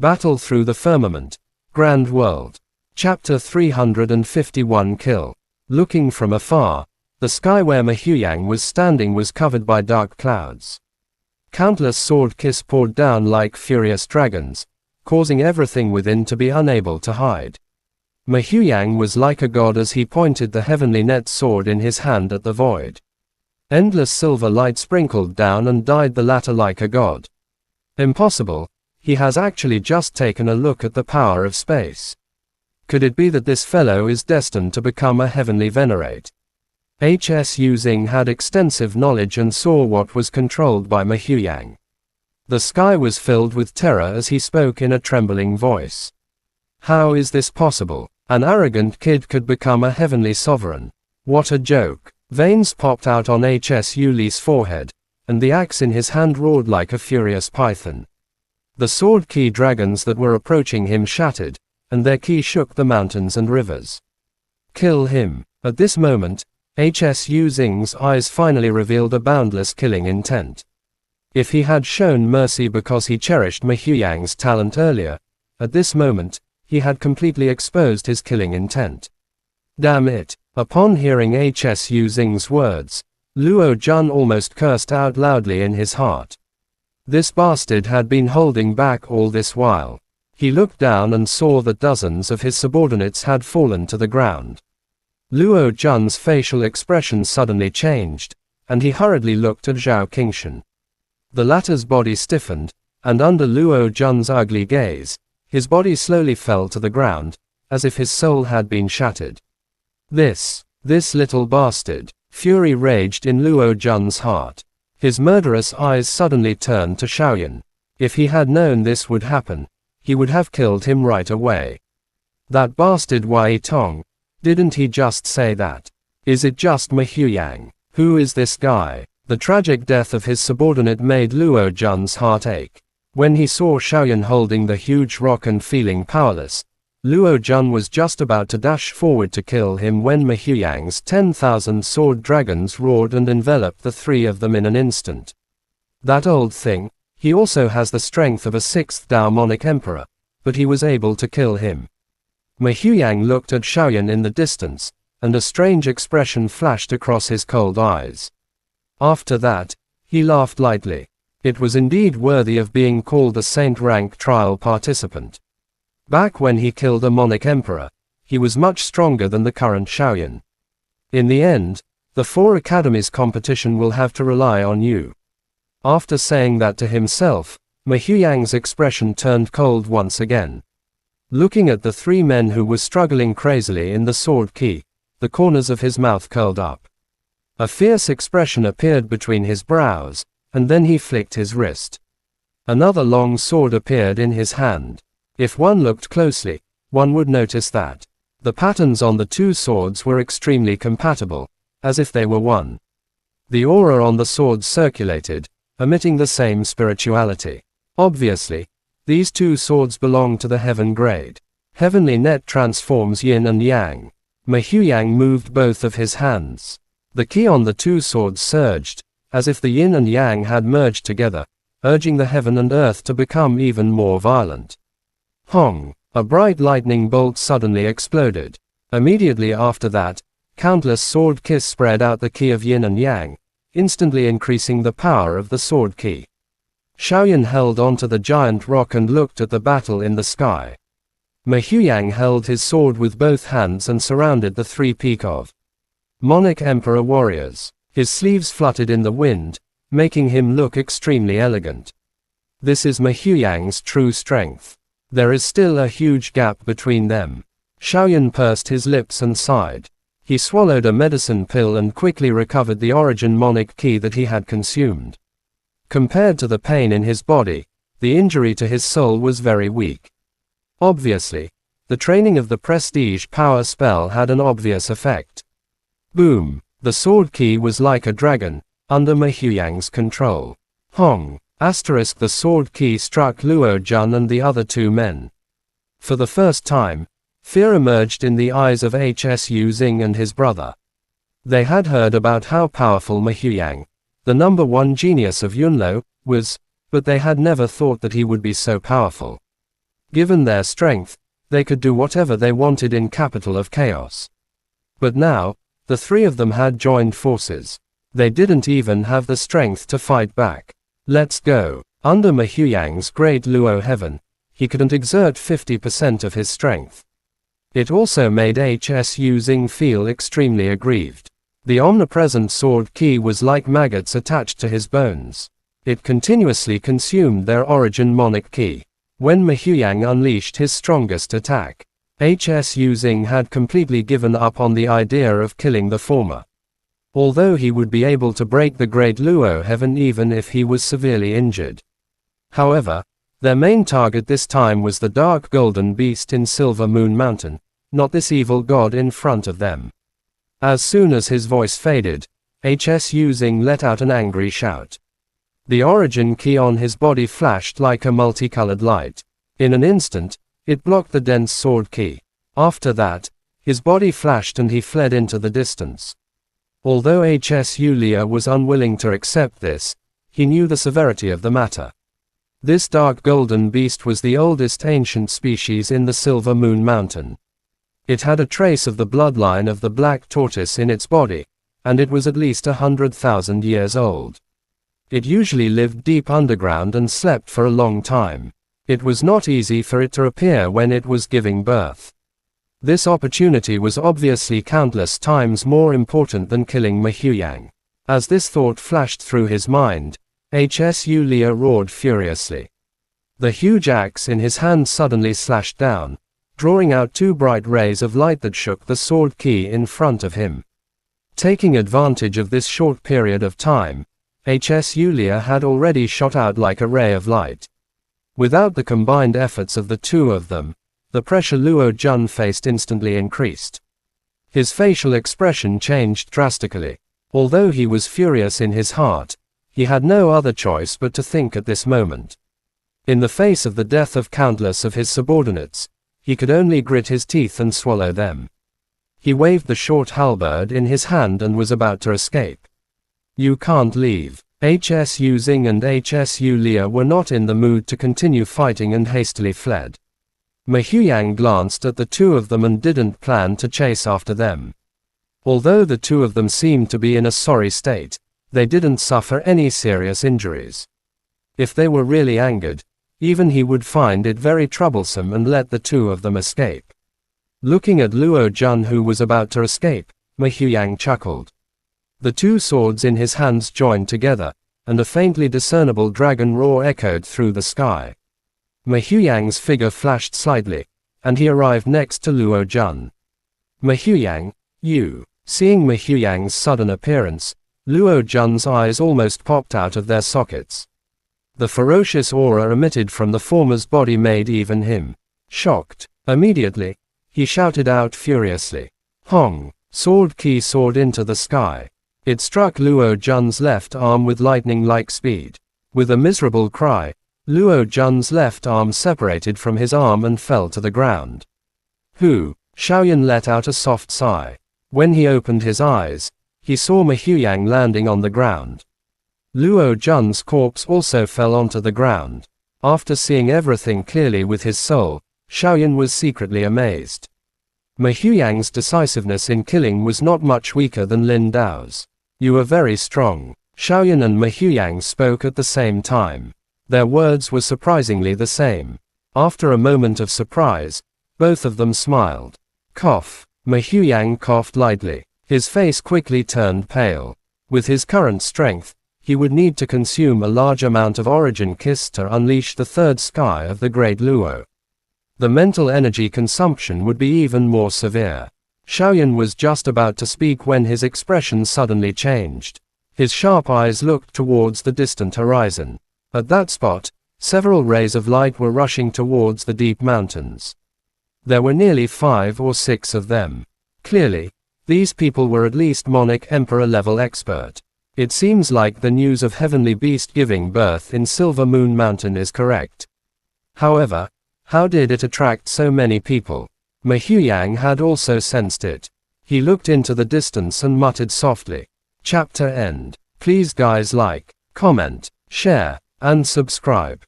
Battle through the firmament. Grand world. Chapter 351 Kill. Looking from afar, the sky where Mahuyang was standing was covered by dark clouds. Countless sword kiss poured down like furious dragons, causing everything within to be unable to hide. Mahuyang was like a god as he pointed the heavenly net sword in his hand at the void. Endless silver light sprinkled down and dyed the latter like a god. Impossible, he has actually just taken a look at the power of space. Could it be that this fellow is destined to become a heavenly venerate? HSU Xing had extensive knowledge and saw what was controlled by Mahuyang. The sky was filled with terror as he spoke in a trembling voice. How is this possible? An arrogant kid could become a heavenly sovereign. What a joke. Veins popped out on HSU Li's forehead, and the axe in his hand roared like a furious python. The sword key dragons that were approaching him shattered, and their key shook the mountains and rivers. Kill him. At this moment, HSU Xing's eyes finally revealed a boundless killing intent. If he had shown mercy because he cherished Mahuyang's talent earlier, at this moment, he had completely exposed his killing intent. Damn it. Upon hearing HSU Xing's words, Luo Jun almost cursed out loudly in his heart. This bastard had been holding back all this while. He looked down and saw that dozens of his subordinates had fallen to the ground. Luo Jun's facial expression suddenly changed, and he hurriedly looked at Zhao Qingshan. The latter's body stiffened, and under Luo Jun's ugly gaze, his body slowly fell to the ground, as if his soul had been shattered. This little bastard. Fury raged in Luo Jun's heart. His murderous eyes suddenly turned to Xiaoyan. If he had known this would happen, he would have killed him right away. That bastard Wei Tong. Didn't he just say that? Is it just Mahuyang? Who is this guy? The tragic death of his subordinate made Luo Jun's heart ache. When he saw Xiaoyan holding the huge rock and feeling powerless, Luo Jun was just about to dash forward to kill him when Mahuyang's 10,000 sword dragons roared and enveloped the three of them in an instant. That old thing, he also has the strength of a 6th Daimonic Emperor, but he was able to kill him. Mahuyang looked at Xiaoyan in the distance, and a strange expression flashed across his cold eyes. After that, he laughed lightly. It was indeed worthy of being called a saint-rank trial participant. Back when he killed a Monic Emperor, he was much stronger than the current Xiaoyan. In the end, the 4 academies competition will have to rely on you. After saying that to himself, Mahuyang's expression turned cold once again. Looking at the 3 men who were struggling crazily in the sword key, the corners of his mouth curled up. A fierce expression appeared between his brows, and then he flicked his wrist. Another long sword appeared in his hand. If one looked closely, one would notice that the patterns on the 2 swords were extremely compatible, as if they were one. The aura on the swords circulated, emitting the same spirituality. Obviously, these 2 swords belong to the heaven grade. Heavenly net transforms yin and yang. Mahuyang moved both of his hands. The ki on the 2 swords surged, as if the yin and yang had merged together, urging the heaven and earth to become even more violent. Hong! A bright lightning bolt suddenly exploded. Immediately after that, countless sword kiss spread out the ki of yin and yang, instantly increasing the power of the sword ki. Xiaoyan held onto the giant rock and looked at the battle in the sky. Mahuyang held his sword with both hands and surrounded the 3 peak of Monic Emperor warriors. His sleeves fluttered in the wind, making him look extremely elegant. This is Mahuyang's true strength. There is still a huge gap between them. Xiaoyan pursed his lips and sighed. He swallowed a medicine pill and quickly recovered the origin Monic key that he had consumed. Compared to the pain in his body, the injury to his soul was very weak. Obviously, the training of the prestige power spell had an obvious effect. Boom! The sword key was like a dragon, under Mahuyang's control. Hong! The sword key struck Luo Jun and the other 2 men. For the first time, fear emerged in the eyes of HSU Xing and his brother. They had heard about how powerful Mahuyang, the number 1 genius of Yunlo, was, but they had never thought that he would be so powerful. Given their strength, they could do whatever they wanted in Capital of Chaos. But now, the three of them had joined forces. They didn't even have the strength to fight back. Let's go. Under Ma Huayang's great Luo heaven, he couldn't exert 50% of his strength. It also made Hsu Xing feel extremely aggrieved. The omnipresent sword ki was like maggots attached to his bones. It continuously consumed their origin monic ki. When Ma Huayang unleashed his strongest attack, Hsu Xing had completely given up on the idea of killing the former. Although he would be able to break the Great Luo Heaven even if he was severely injured. However, their main target this time was the dark golden beast in Silver Moon Mountain, not this evil god in front of them. As soon as his voice faded, Hsu Xing let out an angry shout. The origin ki on his body flashed like a multicolored light. In an instant, it blocked the dense sword ki. After that, his body flashed and he fled into the distance. Although Hsu Lia was unwilling to accept this, he knew the severity of the matter. This dark golden beast was the oldest ancient species in the Silver Moon Mountain. It had a trace of the bloodline of the black tortoise in its body, and it was at least 100,000 years old. It usually lived deep underground and slept for a long time. It was not easy for it to appear when it was giving birth. This opportunity was obviously countless times more important than killing Ma Huayang. As this thought flashed through his mind, Hsu Lia roared furiously. The huge axe in his hand suddenly slashed down, drawing out two bright rays of light that shook the sword ki in front of him. Taking advantage of this short period of time, Hsu Lia had already shot out like a ray of light. Without the combined efforts of the two of them, the pressure Luo Jun faced instantly increased. His facial expression changed drastically. Although he was furious in his heart, he had no other choice but to think at this moment. In the face of the death of countless of his subordinates, he could only grit his teeth and swallow them. He waved the short halberd in his hand and was about to escape. You can't leave. Hsu Xing and Hsu Lia were not in the mood to continue fighting and hastily fled. Ma Huayang glanced at the two of them and didn't plan to chase after them. Although the two of them seemed to be in a sorry state, they didn't suffer any serious injuries. If they were really angered, even he would find it very troublesome and let the two of them escape. Looking at Luo Jun who was about to escape, Ma Huayang chuckled. The two swords in his hands joined together, and a faintly discernible dragon roar echoed through the sky. Ma Huayang's figure flashed slightly, and he arrived next to Luo Jun. Ma Huayang, you. Seeing Ma Huayang's sudden appearance, Luo Jun's eyes almost popped out of their sockets. The ferocious aura emitted from the former's body made even him shocked. Immediately, he shouted out furiously. Hong! Sword ki soared into the sky. It struck Luo Jun's left arm with lightning-like speed. With a miserable cry, Luo Jun's left arm separated from his arm and fell to the ground. Hu! Xiaoyan let out a soft sigh. When he opened his eyes, he saw Ma Huayang landing on the ground. Luo Jun's corpse also fell onto the ground. After seeing everything clearly with his soul, Xiaoyan was secretly amazed. Ma Huayang's decisiveness in killing was not much weaker than Lin Dao's. You are very strong. Xiaoyan and Ma Huayang spoke at the same time. Their words were surprisingly the same. After a moment of surprise, both of them smiled. Cough. Ma Huayang coughed lightly. His face quickly turned pale. With his current strength, he would need to consume a large amount of origin kiss to unleash the third sky of the Great Luo. The mental energy consumption would be even more severe. Xiaoyan was just about to speak when his expression suddenly changed. His sharp eyes looked towards the distant horizon. At that spot, several rays of light were rushing towards the deep mountains. There were nearly 5 or 6 of them. Clearly, these people were at least Monarch Emperor level expert. It seems like the news of Heavenly Beast giving birth in Silver Moon Mountain is correct. However, how did it attract so many people? Ma Huayang had also sensed it. He looked into the distance and muttered softly. Chapter end. Please guys like, comment, share, and subscribe.